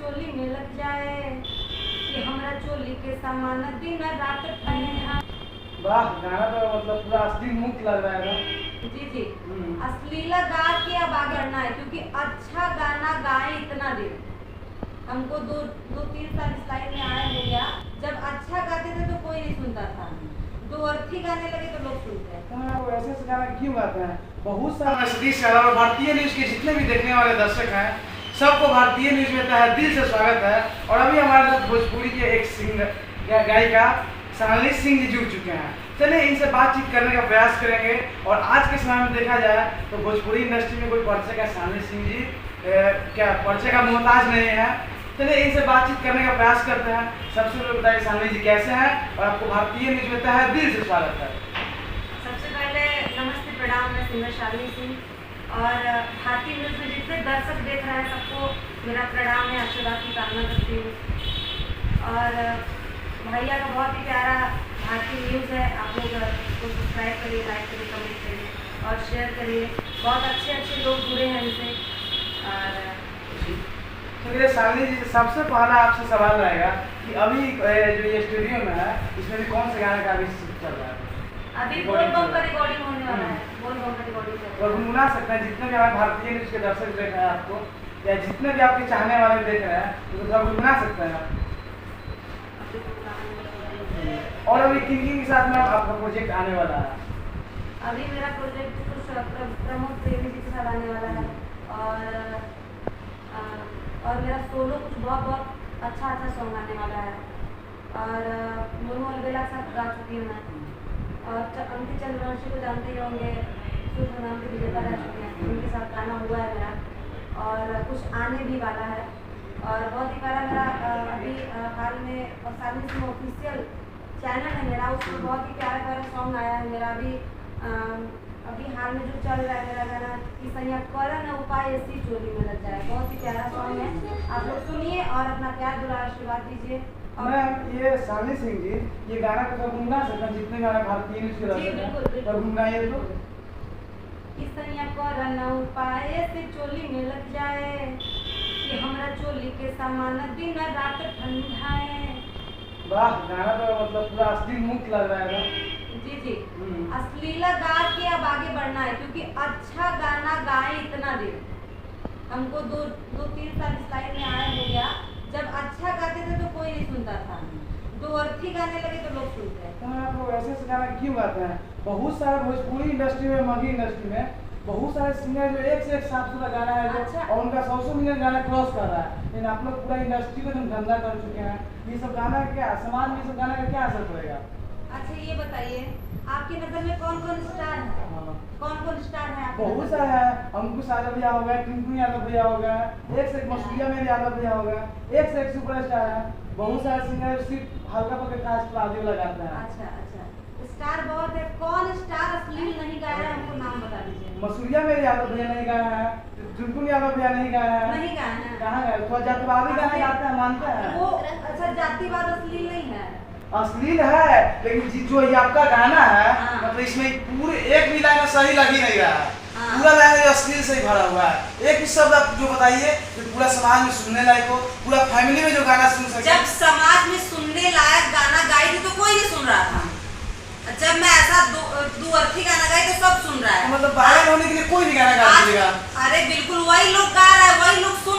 चोली में लग जाए कि हमरा चोली के सामान दिन रात पहने। वाह, गाना तो मतलब पूरा असली मुक्त लग रहा है ना। जी जी, अश्लीला गा के अब आगे बढ़ना है, क्योंकि अच्छा गाना गाए इतना दिन हमको दो तीन साल इस लाइन में आया हो गया। जब अच्छा गाते थे तो कोई नहीं सुनता था, दो अर्थी गाने लगे तो लोग सुनते हैं। वो ऐसे से गाना क्यों गाते हैं? बहुत सारा सतीश के अलावा भारतीय न्यूज के जितने भी देखने वाले दर्शक हैं, सबको भारतीय न्यूज में तहे दिल से स्वागत है। और अभी हमारे साथ भोजपुरी के एक सिंगर गायिका सोनाली सिंह जी जुड़ चुके हैं। चलिए इनसे बातचीत करने का प्रयास करेंगे। और आज के समय में देखा जाए तो भोजपुरी इंडस्ट्री में कोई परिचय का सोनाली सिंह जी क्या परिचय का मोहताज नहीं है। चलिए इनसे बातचीत करने का प्रयास करते हैं। सबसे पहले बताइए सोनाली जी कैसे हैं और आपको भारतीय न्यूज में तहे दिल से स्वागत है। सबसे पहले नमस्ते, प्रणाम। मैं सिंगर सोनाली सिंह और भारतीय न्यूज में जितने दर्शक देख रहे हैं सबको मेरा प्रणाम है, आशीर्वाद की कामना करती हूँ। और भैया का बहुत ही प्यारा भारतीय न्यूज़ है, आप लोग उसको सब्सक्राइब करिए, लाइक करिए, कमेंट करिए और शेयर करिए। बहुत अच्छे लोग जुड़े हैं इनसे। और चलिए सोनाली जी, सबसे पहला आपसे सवाल रहेगा कि अभी जो ये स्टूडियो में है इसमें भी कौन से गाने का अभी चल रहा है? अभी बोल बम का रिकॉर्डिंग होने वाला है। बोल बम का रिकॉर्डिंग और गुनगुना सकते हैं जितने भी हमारे भारतीय न्यूज के दर्शक देख रहे हैं आपको, या जितने भी आपके चाहने वाले देख रहे हैं तो सब गुनगुना सकते हैं आप। और अभी किन के साथ में आपका प्रोजेक्ट आने वाला है? अभी मेरा प्रोजेक्ट कुछ प्रमोद प्रेमी जी के साथ आने वाला है। और मेरा सोलो कुछ बहुत अच्छा सॉन्ग आने वाला है। और मोनू अलबेला के साथ गा चुकी हूँ मैं। और अंकित चंद्रवंशी को जानते ही होंगे, सूत्र नाम के विजेता रह चुके हैं, उनके साथ गाना हुआ है मेरा। और कुछ आने भी वाला है। और बहुत ही प्यारा मेरा अभी हाल में सोनाली सिंह ऑफिशियल चैनल है मेरा, उसमें बहुत ही प्यारा सॉन्ग आया है मेरा। अभी हाल में जो चल रहा है मेरा गाना कि सैया करन उपाय ऐसी चोली में लग जाए, बहुत ही प्यारा सॉन्ग है। आप लोग सुनिए और अपना प्यार दुलार आशीर्वाद दीजिए। मैम, ये सोनाली सिंह जी ये गाना का गुनगुना सकते हैं जितने गाने भारतीय न्यूज के दर्शक हैं, और गुनगुनाइए तो कि सैया करन उपाय ऐसी चोली में लग जाए कि हमरा चोली के सामान दिन रात ठंडाए। वाह, गाना तो मतलब पूरा असली मुक्त लग रहा है ना। जी जी, अश्लीला गा के अब आगे बढ़ना है, क्योंकि अच्छा गाना गाए इतना दिन हमको दो तीन साल इस लाइन में आया हो गया। जब अच्छा गाते थे तो कोई नहीं सुनता था, दो अर्थी गाने लगे तो लोग सुनते हैं। वो ऐसे से गाना क्यों गाते हैं? बहुत सारे भोजपुरी इंडस्ट्री में, मगही इंडस्ट्री में बहुत सारे सिंगर जो एक से एक साफ सुथरा गाना है अच्छा। और उनका 100 मिलियन गाना क्रॉस कर रहा है। लेकिन आप लोग पूरा इंडस्ट्री को तुम धंधा कर चुके हैं। ये सब गाना क्या समाज में, ये सब गाना का क्या असर पड़ेगा? अच्छा ये बताइए, आपकी नजर में कौन कौन स्टार है? कौन स्टार है आपके? बहुत सारे हैं। अंकुश यादव भैया हो गए, टिंकू यादव भैया हो गए, एक से एक मसूरिया में यादव भैया हो गए, एक से एक सुपरस्टार है। बहुत सारे सिंगर सिर्फ हल्का फुल्का कास्ट पर आदि लगाते हैं। अच्छा, स्टार बहुत है। कौन स्टार अश्लील नहीं गाया है, हमको नाम बता दीजिए। मसूरिया में यादव भैया नहीं गाया है, टिंकू यादव भैया नहीं गाया है। नहीं गाया है? कहाँ गए? थोड़ा जातिवादी गाना गाते हैं, मानते हैं वो अच्छा, जातिवाद अश्लील नहीं है? अश्लील है, लेकिन जो ये आपका गाना है मतलब इसमें पूरे एक भी लाइन सही लग ही नहीं रहा है। पूरा लाइन अश्लील से ही भरा हुआ है। एक भी शब्द आप जो बताइए जो पूरा समाज में सुनने लायक हो, पूरा फैमिली में जो गाना सुन सके। जब समाज में सुनने लायक गाना गाई थी तो कोई नहीं सुन रहा था। जब मैं ऐसा दो अर्थी गाना गाई तो सब सुन रहा है। मतलब वायरल होने के लिए कोई भी गाना गा दीजिएगा। अरे बिल्कुल वही लोग गा रहा है,